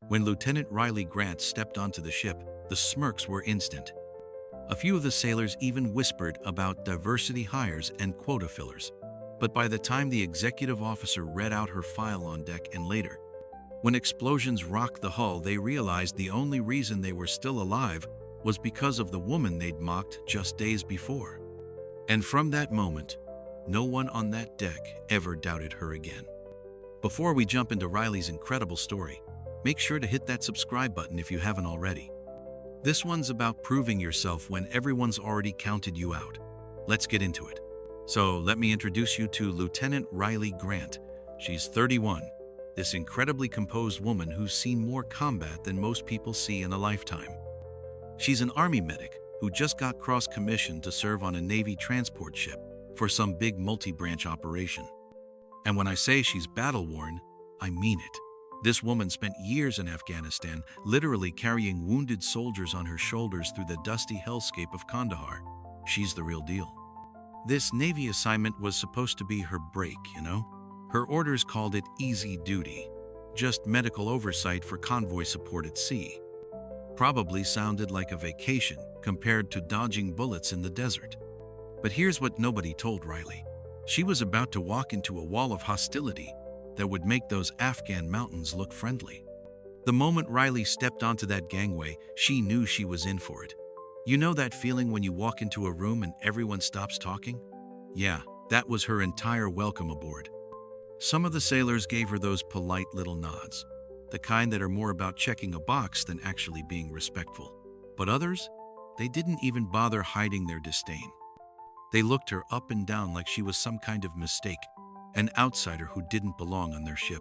When Lieutenant Riley Grant stepped onto the ship, the smirks were instant. A few of the sailors even whispered about diversity hires and quota fillers. But by the time the executive officer read out her file on deck and later, when explosions rocked the hull, they realized the only reason they were still alive was because of the woman they'd mocked just days before. And from that moment, no one on that deck ever doubted her again. Before we jump into Riley's incredible story, make sure to hit that subscribe button if you haven't already. This one's about proving yourself when everyone's already counted you out. Let's get into it. So let me introduce you to Lieutenant Riley Grant. She's 31, this incredibly composed woman who's seen more combat than most people see in a lifetime. She's an Army medic who just got cross-commissioned to serve on a Navy transport ship for some big multi-branch operation. And when I say she's battle-worn, I mean it. This woman spent years in Afghanistan, literally carrying wounded soldiers on her shoulders through the dusty hellscape of Kandahar. She's the real deal. This Navy assignment was supposed to be her break, you know? Her orders called it easy duty, just medical oversight for convoy support at sea. Probably sounded like a vacation compared to dodging bullets in the desert. But here's what nobody told Riley. She was about to walk into a wall of hostility that would make those Afghan mountains look friendly. The moment Riley stepped onto that gangway, she knew she was in for it. You know that feeling when you walk into a room and everyone stops talking? Yeah, that was her entire welcome aboard. Some of the sailors gave her those polite little nods, the kind that are more about checking a box than actually being respectful. But others, they didn't even bother hiding their disdain. They looked her up and down like she was some kind of mistake, an outsider who didn't belong on their ship.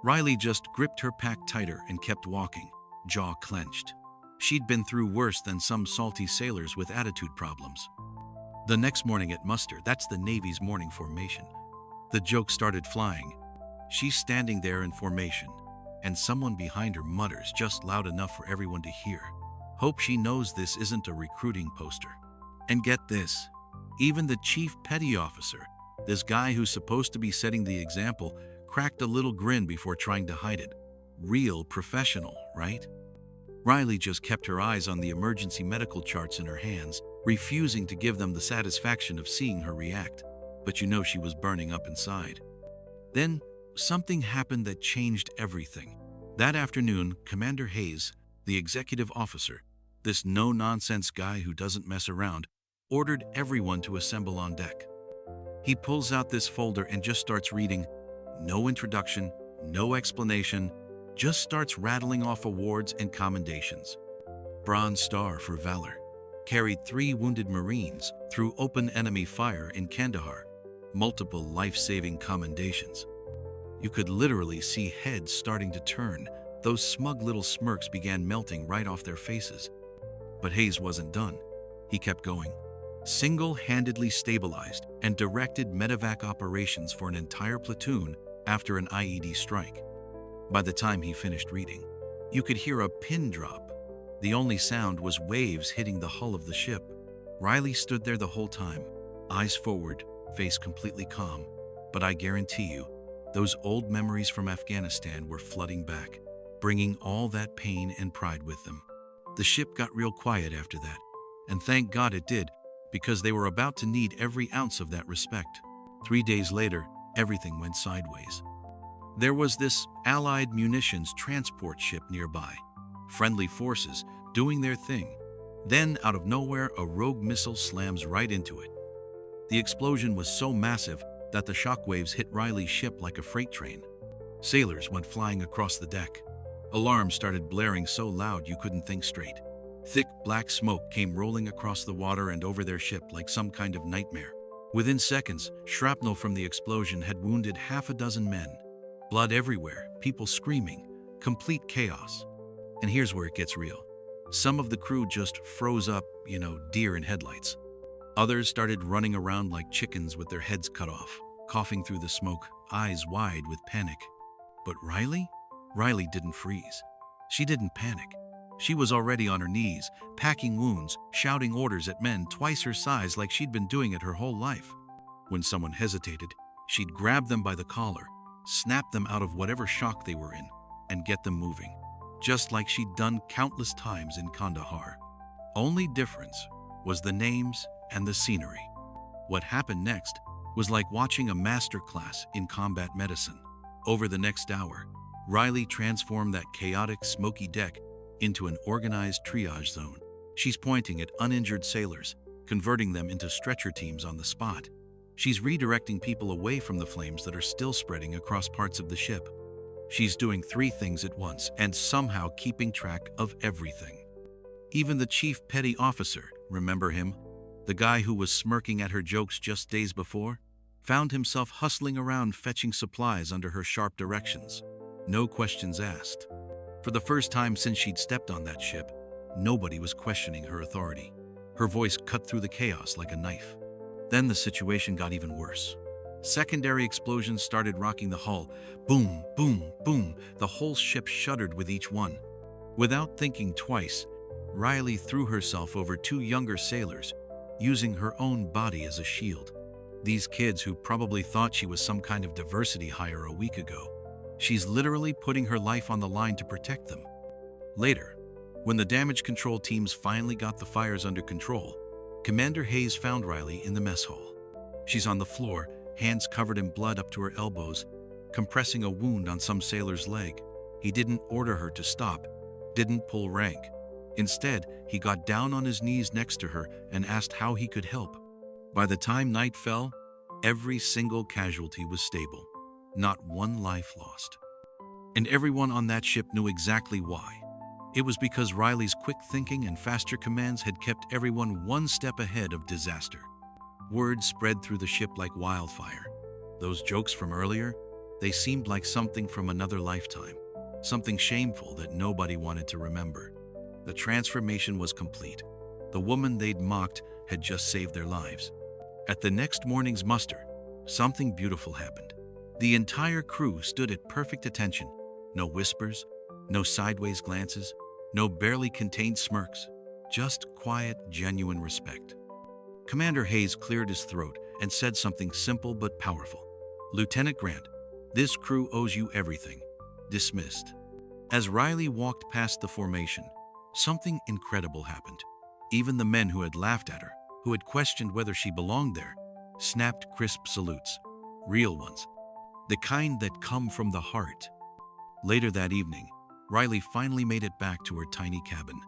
Riley just gripped her pack tighter and kept walking, jaw clenched. She'd been through worse than some salty sailors with attitude problems. The next morning at muster, that's the Navy's morning formation, the joke started flying. She's standing there in formation, and someone behind her mutters just loud enough for everyone to hear. Hope she knows this isn't a recruiting poster. And get this, even the chief petty officer, this guy who's supposed to be setting the example, cracked a little grin before trying to hide it. Real professional, right? Riley just kept her eyes on the emergency medical charts in her hands, refusing to give them the satisfaction of seeing her react. But you know she was burning up inside. Then, something happened that changed everything. That afternoon, Commander Hayes, the executive officer, this no-nonsense guy who doesn't mess around, ordered everyone to assemble on deck. He pulls out this folder and just starts reading. No introduction, no explanation, just starts rattling off awards and commendations. Bronze Star for Valor. Carried 3 wounded Marines through open enemy fire in Kandahar. Multiple life-saving commendations. You could literally see heads starting to turn. Those smug little smirks began melting right off their faces. But Hayes wasn't done. He kept going. Single-handedly stabilized and directed medevac operations for an entire platoon after an IED strike. By the time he finished reading, you could hear a pin drop. The only sound was waves hitting the hull of the ship. Riley stood there the whole time, eyes forward, face completely calm. But I guarantee you, those old memories from Afghanistan were flooding back, bringing all that pain and pride with them. The ship got real quiet after that, and thank God it did, because they were about to need every ounce of that respect. 3 days later, everything went sideways. There was this Allied munitions transport ship nearby, friendly forces doing their thing. Then, out of nowhere, a rogue missile slams right into it. The explosion was so massive that the shockwaves hit Riley's ship like a freight train. Sailors went flying across the deck. Alarms started blaring so loud you couldn't think straight. Thick black smoke came rolling across the water and over their ship like some kind of nightmare. Within seconds, shrapnel from the explosion had wounded 6 men. Blood everywhere, people screaming, complete chaos. And here's where it gets real. Some of the crew just froze up, deer in headlights. Others started running around like chickens with their heads cut off, coughing through the smoke, eyes wide with panic. But Riley? Riley didn't freeze. She didn't panic. She was already on her knees, packing wounds, shouting orders at men twice her size like she'd been doing it her whole life. When someone hesitated, she'd grab them by the collar, snap them out of whatever shock they were in, and get them moving. just like she'd done countless times in Kandahar. Only difference was the names and the scenery. What happened next was like watching a master class in combat medicine. Over the next hour, Riley transformed that chaotic, smoky deck into an organized triage zone. She's pointing at uninjured sailors, converting them into stretcher teams on the spot. She's redirecting people away from the flames that are still spreading across parts of the ship. She's doing 3 things at once and somehow keeping track of everything. Even the chief petty officer, remember him? The guy who was smirking at her jokes just days before? Found himself hustling around fetching supplies under her sharp directions. No questions asked. For the first time since she'd stepped on that ship, nobody was questioning her authority. Her voice cut through the chaos like a knife. Then the situation got even worse. Secondary explosions started rocking the hull. Boom, boom, boom. The whole ship shuddered with each one. Without thinking twice, Riley threw herself over 2 younger sailors, using her own body as a shield. These kids who probably thought she was some kind of diversity hire a week ago. She's literally putting her life on the line to protect them. Later, when the damage control teams finally got the fires under control, Commander Hayes found Riley in the mess hall. She's on the floor, hands covered in blood up to her elbows, compressing a wound on some sailor's leg. He didn't order her to stop, didn't pull rank. Instead, he got down on his knees next to her and asked how he could help. By the time night fell, every single casualty was stable. Not one life lost. And everyone on that ship knew exactly why. It was because Riley's quick thinking and faster commands had kept everyone one step ahead of disaster. Word spread through the ship like wildfire. Those jokes from earlier, they seemed like something from another lifetime. Something shameful that nobody wanted to remember. The transformation was complete. The woman they'd mocked had just saved their lives. At the next morning's muster, something beautiful happened. The entire crew stood at perfect attention. No whispers, no sideways glances, no barely contained smirks. Just quiet, genuine respect. Commander Hayes cleared his throat and said something simple but powerful. "Lieutenant Grant, this crew owes you everything." Dismissed. As Riley walked past the formation, something incredible happened. Even the men who had laughed at her, who had questioned whether she belonged there, snapped crisp salutes. Real ones. The kind that come from the heart. Later that evening, Riley finally made it back to her tiny cabin.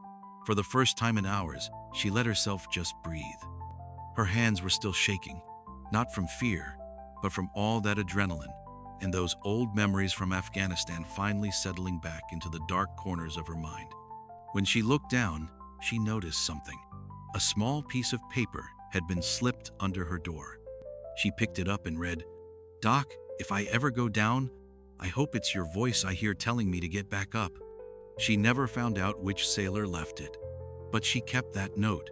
For the first time in hours, she let herself just breathe. Her hands were still shaking, not from fear, but from all that adrenaline and those old memories from Afghanistan finally settling back into the dark corners of her mind. When she looked down, she noticed something. A small piece of paper had been slipped under her door. She picked it up and read, "Doc, if I ever go down, I hope it's your voice I hear telling me to get back up." She never found out which sailor left it, but she kept that note.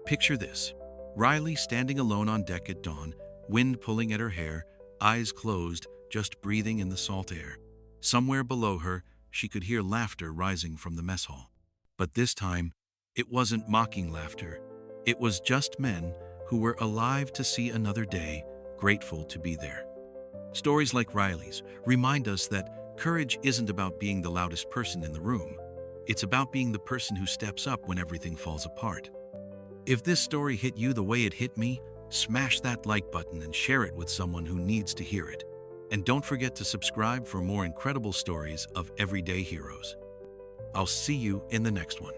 Picture this. Riley standing alone on deck at dawn, wind pulling at her hair, eyes closed, just breathing in the salt air. Somewhere below her, she could hear laughter rising from the mess hall. But this time, it wasn't mocking laughter. It was just men who were alive to see another day, grateful to be there. Stories like Riley's remind us that courage isn't about being the loudest person in the room. It's about being the person who steps up when everything falls apart. If this story hit you the way it hit me, smash that like button and share it with someone who needs to hear it. And don't forget to subscribe for more incredible stories of everyday heroes. I'll see you in the next one.